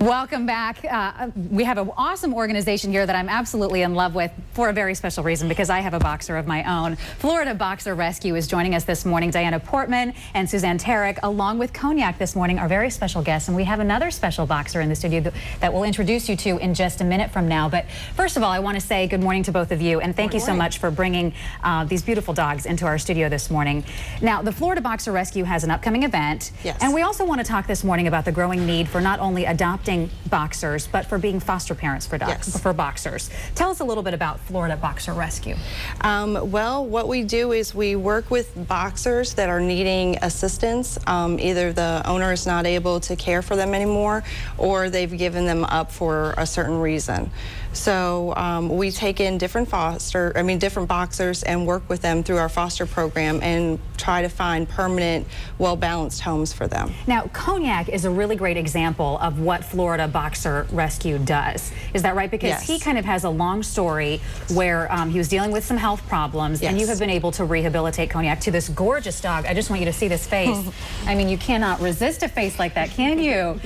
Welcome back. We have an awesome organization here that I'm absolutely in love with for a very special reason, because I have a boxer of my own. Florida Boxer Rescue is joining us this morning. Diana Portman and Suzanne Tarek, along with Cognac this morning, are very special guests. And we have another special boxer in the studio that we'll introduce you to in just a minute from now. But first of all, I want to say good morning to both of you. And thank you so much for bringing these beautiful dogs into our studio this morning. Now, the Florida Boxer Rescue has an upcoming event. Yes. And we also want to talk this morning about the growing need for not only adopting boxers, but for being foster parents for dogs, Yes. for boxers. Tell us a little bit about Florida Boxer Rescue. Well, what we do is we work with boxers that are needing assistance. Either the owner is not able to care for them anymore, or they've given them up for a certain reason. So we take in different boxers and work with them through our foster program and try to find permanent, well-balanced homes for them. Now, Cognac is a really great example of what Florida Boxer Rescue does. Is that right? Because Yes. he kind of has a long story where he was dealing with some health problems, Yes. and you have been able to rehabilitate Cognac to this gorgeous dog. I just want you to see this face. I mean, you cannot resist a face like that, can you?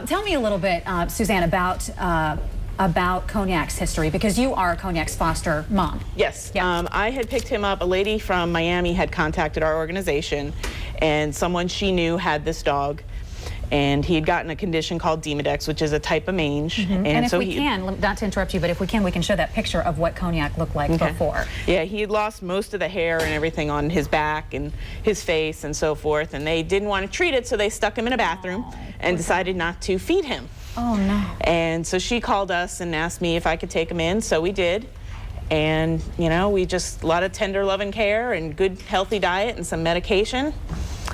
Tell me a little bit, Suzanne, about Cognac's history, because you are Cognac's foster mom. Yes. Yeah. I had picked him up. A lady from Miami had contacted our organization, and someone she knew had this dog, and he had gotten a condition called Demodex, which is a type of mange. And if we can, not to interrupt you, but if we can show that picture of what Cognac looked like before. Yeah, he had lost most of the hair and everything on his back and his face and so forth, and they didn't want to treat it, so they stuck him in a bathroom and decided not to feed him. Oh, no. And so she called us and asked me if I could take him in, so we did. And, you know, we just, a lot of tender love and care and good, healthy diet and some medication.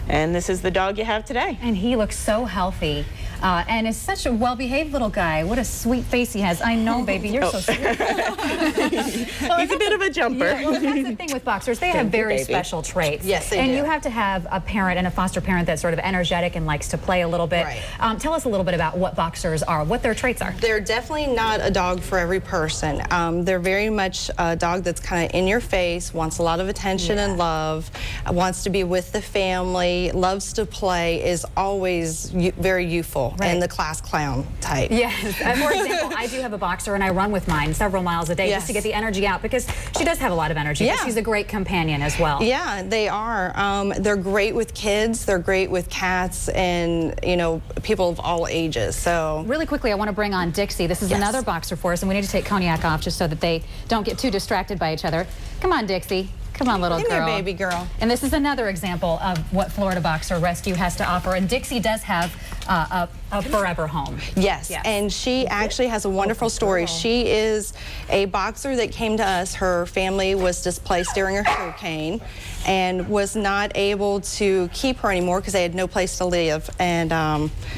And this is the dog you have today. And he looks so healthy. And is such a well-behaved little guy. What a sweet face he has. I know, baby, you're so sweet. He's a bit of a jumper. Yeah, well, that's the thing with boxers. They have very special traits. Yes, they and do. you have to have a parent and a foster parent that's sort of energetic and likes to play a little bit. Right. Tell us a little bit about what boxers are, what their traits are. They're definitely not a dog for every person. They're very much a dog that's kind of in your face, wants a lot of attention and love, wants to be with the family, loves to play, is always very youthful and the class clown type. Yes. For example, I do have a boxer and I run with mine several miles a day just to get the energy out, because she does have a lot of energy. Yeah. But she's a great companion as well. Yeah, they are. They're great with kids. They're great with cats and, you know, people of all ages. So really quickly, I want to bring on Dixie. This is another boxer for us, and we need to take Cognac off just so that they don't get too distracted by each other. Come on, Dixie. Come on, little girl. Come here, baby girl. And this is another example of what Florida Boxer Rescue has to offer. And Dixie does have a forever home. Yes, and she actually has a wonderful story. She is a boxer that came to us. Her family was displaced during a hurricane and was not able to keep her anymore because they had no place to live. And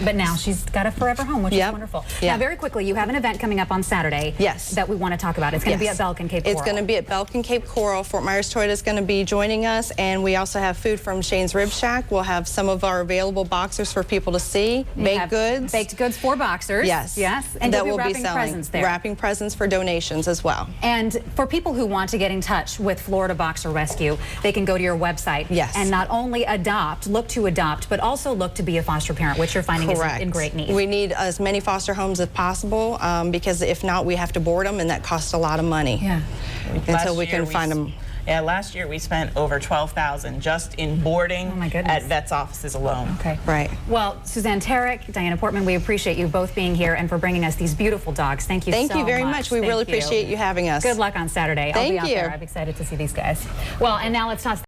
but now she's got a forever home, which is wonderful. Now, very quickly, you have an event coming up on Saturday. Yes. That we want to talk about. It's going to be at Belk and Cape Coral. It's going to be at Belk and Cape Coral. Fort Myers Toyota is going to be joining us, and we also have food from Shane's Rib Shack. We'll have some of our available boxers for people to see. Baked goods. Baked goods for boxers. Yes. Yes. And that you'll will be be wrapping selling. presents there. Wrapping presents for donations as well. And for people who want to get in touch with Florida Boxer Rescue, they can go to your website. Yes. And not only look to adopt, but also look to be a foster parent, which you're finding is in great need. We need as many foster homes as possible, because if not, we have to board them, and that costs a lot of money. Yeah. Until we can find them. Yeah, last year we spent over $12,000 just in boarding at vets' offices alone. Okay. Right. Well, Suzanne Tarek, Diana Portman, we appreciate you both being here and for bringing us these beautiful dogs. Thank you so much. Thank you very much. We really appreciate you having us. Good luck on Saturday. I'll be out there. I'm excited to see these guys. Well, and now let's toss